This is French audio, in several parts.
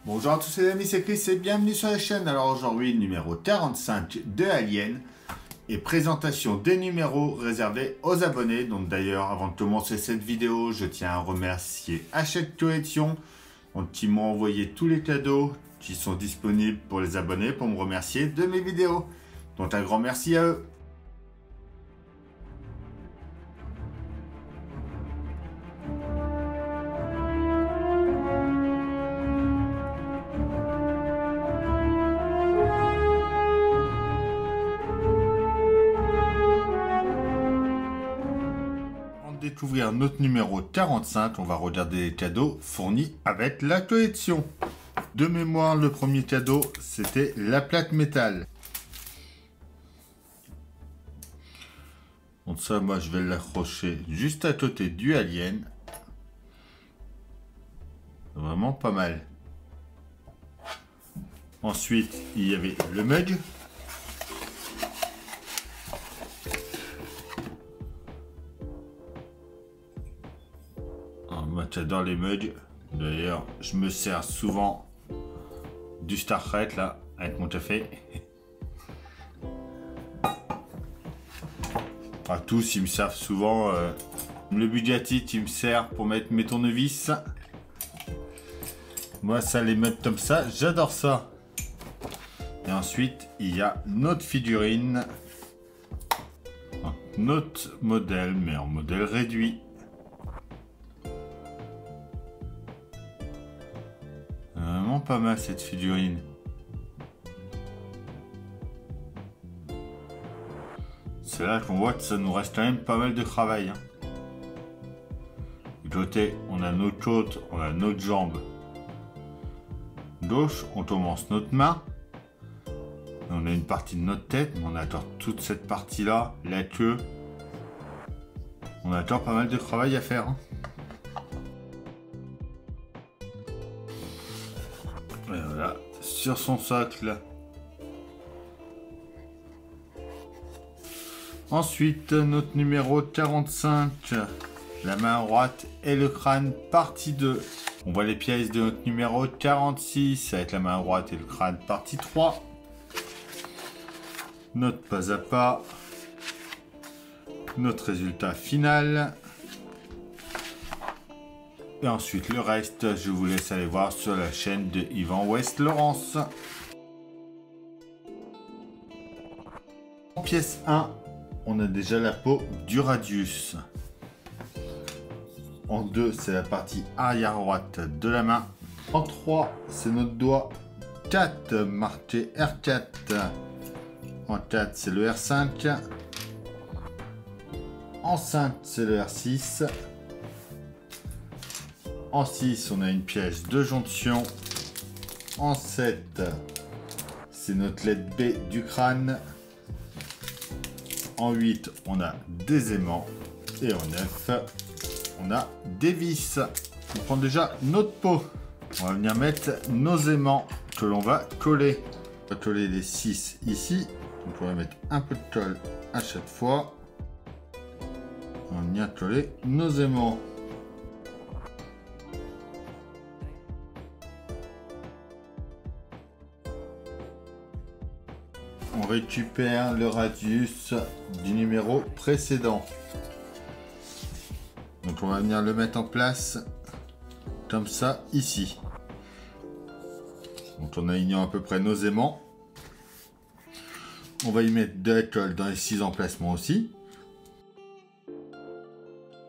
Bonjour à tous les amis, c'est Chris et bienvenue sur la chaîne. Alors aujourd'hui, numéro 45 de Alien et présentation des numéros réservés aux abonnés. Donc d'ailleurs, avant de commencer cette vidéo, je tiens à remercier Hachette Collection qui m'ont envoyé tous les cadeaux qui sont disponibles pour les abonnés pour me remercier de mes vidéos. Donc un grand merci à eux. Découvrir notre numéro 45, on va regarder les cadeaux fournis avec la collection. De mémoire, le premier cadeau, c'était la plaque métal. Donc ça, moi, je vais l'accrocher juste à côté du Alien. Vraiment pas mal. Ensuite, il y avait le mug. Moi, j'adore les mugs. D'ailleurs, je me sers souvent du Star Trek là, avec mon café. Enfin, tous, ils me servent souvent. Le Bugatti, il me sert pour mettre mes tournevis. Moi, ça, les mugs comme ça, j'adore ça. Et ensuite, il y a notre figurine. Notre modèle, mais en modèle réduit. Vraiment pas mal cette figurine. C'est là qu'on voit que ça nous reste quand même pas mal de travail. Du côté, on a notre côte, on a notre jambe. Gauche, on commence notre main. On a une partie de notre tête, mais on a encore toute cette partie-là, la queue. On a encore pas mal de travail à faire. Et voilà, sur son socle. Ensuite, notre numéro 45, la main droite et le crâne, partie 2. On voit les pièces de notre numéro 46 avec la main droite et le crâne, partie 3. Notre pas à pas. Notre résultat final. Et ensuite, le reste, je vous laisse aller voir sur la chaîne de Yvan West Laurence. En pièce 1, on a déjà la peau du radius. En 2, c'est la partie arrière droite de la main. En 3, c'est notre doigt 4, marqué R4. En 4, c'est le R5. En 5, c'est le R6. En 6, on a une pièce de jonction. En 7, c'est notre LED B du crâne. En 8, on a des aimants. Et en 9, on a des vis. On prend déjà notre peau. On va venir mettre nos aimants que l'on va coller. On va coller les 6 ici. On pourrait mettre un peu de colle à chaque fois. On va venir coller nos aimants. On récupère le radius du numéro précédent. Donc on va venir le mettre en place comme ça ici. Donc on aligne à peu près nos aimants. On va y mettre de la colle dans les 6 emplacements aussi.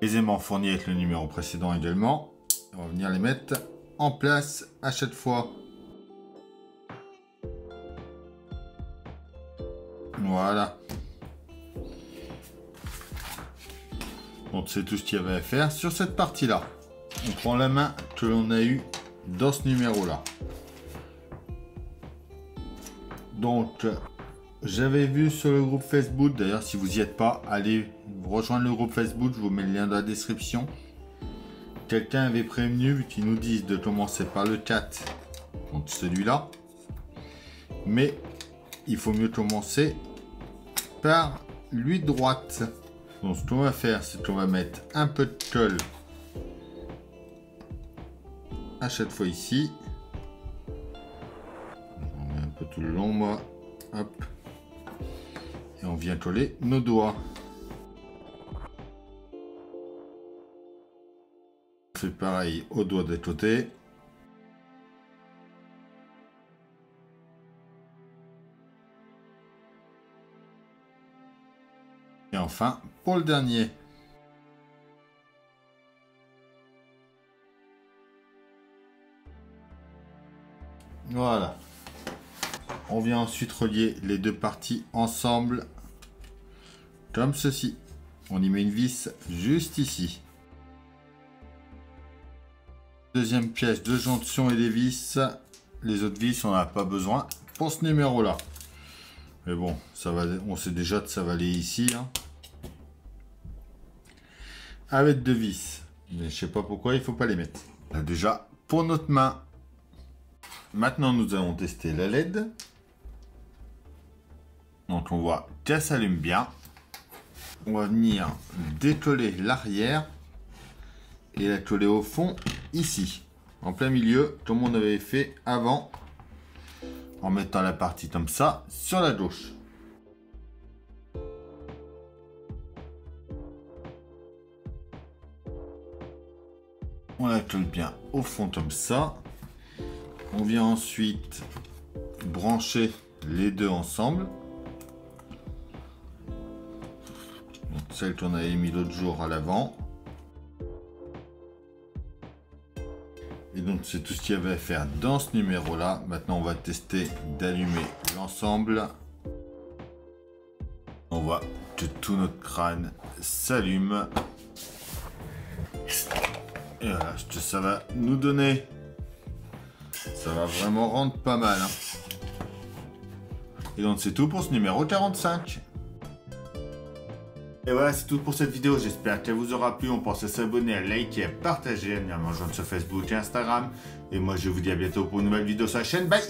Les aimants fournis avec le numéro précédent également. On va venir les mettre en place à chaque fois. Voilà. Donc c'est tout ce qu'il y avait à faire sur cette partie-là. On prend la main que l'on a eue dans ce numéro-là. Donc, j'avais vu sur le groupe Facebook, d'ailleurs si vous n'y êtes pas, allez rejoindre le groupe Facebook, je vous mets le lien dans la description. Quelqu'un avait prévenu qui nous disent de commencer par le 4, donc celui-là. Mais il faut mieux commencer par lui droite. Donc ce qu'on va faire, c'est qu'on va mettre un peu de colle à chaque fois ici. peu tout le long, moi. Hop. Et on vient coller nos doigts. On fait pareil aux doigts des côtés. Et enfin, pour le dernier. Voilà. On vient ensuite relier les deux parties ensemble, comme ceci. On y met une vis juste ici. Deuxième pièce de jonction et des vis. Les autres vis, on n'a pas besoin pour ce numéro-là. Mais bon, ça va, on sait déjà que ça va aller ici. Hein. Avec deux vis. Mais je sais pas pourquoi il faut pas les mettre. Là, déjà, pour notre main. Maintenant, nous allons tester la LED. Donc, on voit qu'elle s'allume bien. On va venir décoller l'arrière et la coller au fond, ici, en plein milieu, comme on avait fait avant, en mettant la partie comme ça sur la gauche. On la colle bien au fond comme ça. On vient ensuite brancher les deux ensemble. Donc, celle qu'on avait mis l'autre jour à l'avant. Et donc c'est tout ce qu'il y avait à faire dans ce numéro là. Maintenant on va tester d'allumer l'ensemble. On voit que tout notre crâne s'allume. Et voilà, ça va nous donner. Ça va vraiment rendre pas mal. Hein. Et donc c'est tout pour ce numéro 45. Et voilà, c'est tout pour cette vidéo. J'espère qu'elle vous aura plu. On pense à s'abonner, à liker, à partager, à venir me rejoindre sur Facebook et Instagram. Et moi, je vous dis à bientôt pour une nouvelle vidéo sur la chaîne. Bye!